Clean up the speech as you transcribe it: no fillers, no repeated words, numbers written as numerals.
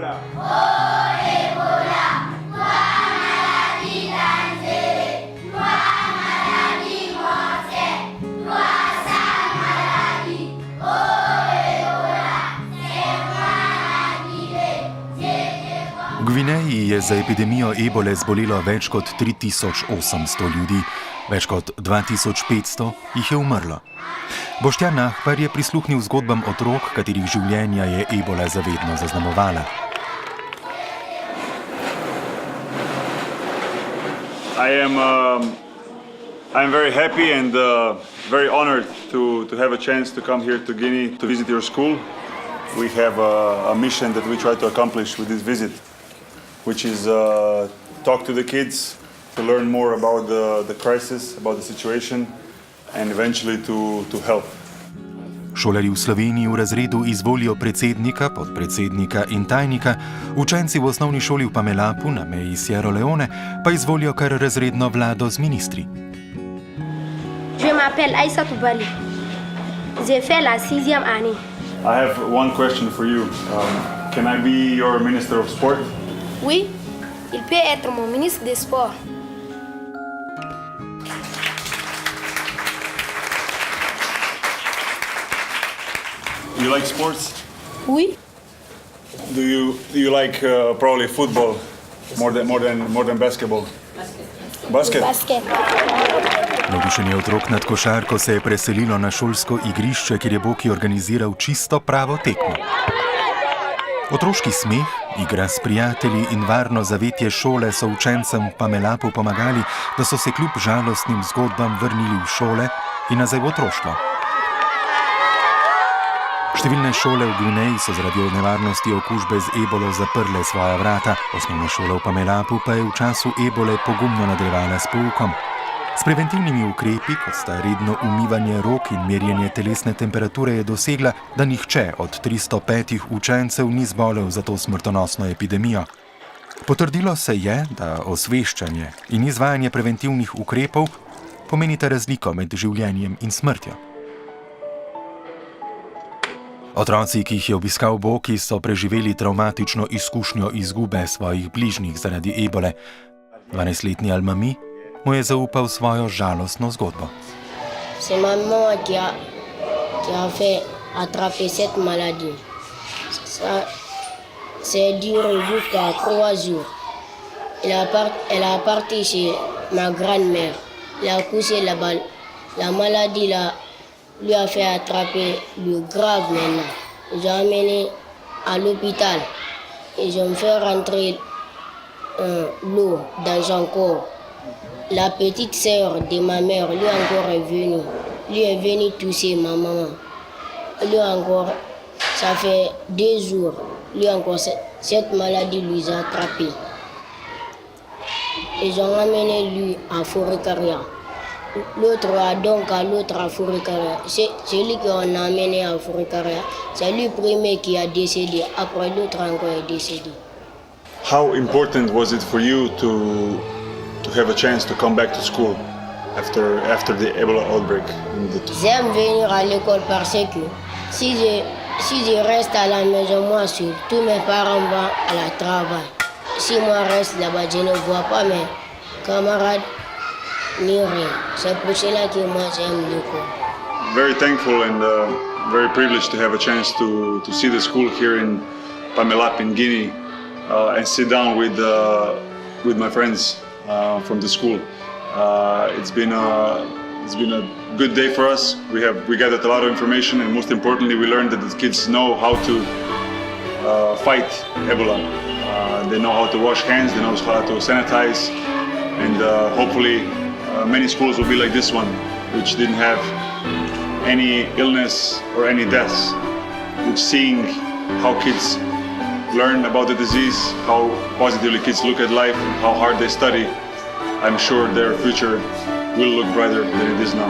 Ebola. V Gvineji je za epidemijo ebole zbolelo več kot 3800 ljudi, več kot 2500 jih je umrlo. Boštjan Nahvar je prisluhnil zgodbam otrok, katerih življenja je ebola zavedno zaznamovala. I'm very happy and very honored to have a chance to come here to Guinea to visit your school. We have a mission that we try to accomplish with this visit, which is talk to the kids, to learn more about the crisis, about the situation, and eventually to help. Šolarji v Sloveniji v razredu izvolijo predsednika, podpredsednika in tajnika, učenci v osnovni šoli v Pamelapu na meji Sierra Leone pa izvolijo kar razredno vlado z ministri. Je m'appelle Aïssa Toubali. J'ai fait la 6e année. I have one question for you. Can I be your Minister of Sport? Oui, il peut être mon ministre des Sports. You like sports? Oui, Do you like probably football more than basketball? Basket. basket. Navdušenje otrok nad košarko se je preselilo na šolsko igrišče, kjer je Boki organiziral čisto pravo tekmo. Otroški smeh, igra s prijatelji in varno zavetje šole so učencem v Pamelapu pomagali, da so se kljub žalostnim zgodbam vrnili v šole in nazaj v otroštvo. Številne šole v Gvineji so zaradi nevarnosti okužbe z ebolo zaprle svoja vrata, osnovna šola v Pamelapu pa je v času ebole pogumno nadaljevala s poukom. S preventivnimi ukrepi, kot sta redno umivanje rok in merjenje telesne temperature, je dosegla, da nihče od 305 učencev ni zbolel za to smrtonosno epidemijo. Potrdilo se je, da osveščanje in izvajanje preventivnih ukrepov pomenita razliko med življenjem in smrtjo. Otroci, ki jih je obiskal Boki, so preživeli travmatično izkušnjo izgube svojih bližnjih zaradi ebole. 12-letni Almami mu je zaupal svojo žalostno zgodbo. C'est ma maman qui a fait attraper cette maladie. Ça, c'est duré jusqu'à 3 jours. Elle a parti chez ma grand-mère. Elle a couché là-bas. La maladie lui a fait attraper le grave maintenant. Ils ont emmené à l'hôpital. Ils ont fait rentrer l'eau dans son corps. La petite sœur de ma mère, lui encore est venue. Lui est venue toucher ma maman. Lui encore, ça fait 2 jours. Lui encore, cette maladie lui a attrapé. Ils ont amené lui à Fourikaria. L'autre donc à l'autre à Fourikaria. C'est lui qu'on a amené à Fourikaria. C'est lui premier qui a décédé. Après l'autre encore est décédé. How important was it for you to have a chance to come back to school after the Ebola outbreak? J'aime venir à l'école parce que si je reste à la maison, moi seul, tous mes parents vont à la travail. Si moi reste là-bas, je ne vois pas mes camarades ni rien. C'est pour cela que moi j'aime l'école. Very thankful and very privileged to have a chance to see the school here in Pamelap in Guinea and sit down with my friends from the school. It's been a good day for us. We gathered a lot of information, and most importantly, we learned that the kids know how to fight Ebola. They know how to wash hands, they know how to sanitize, and hopefully many schools will be like this one, which didn't have any illness or any deaths. Which seeing how kids learn about the disease, how positively kids look at life, and how hard they study, I'm sure their future will look brighter than it is now.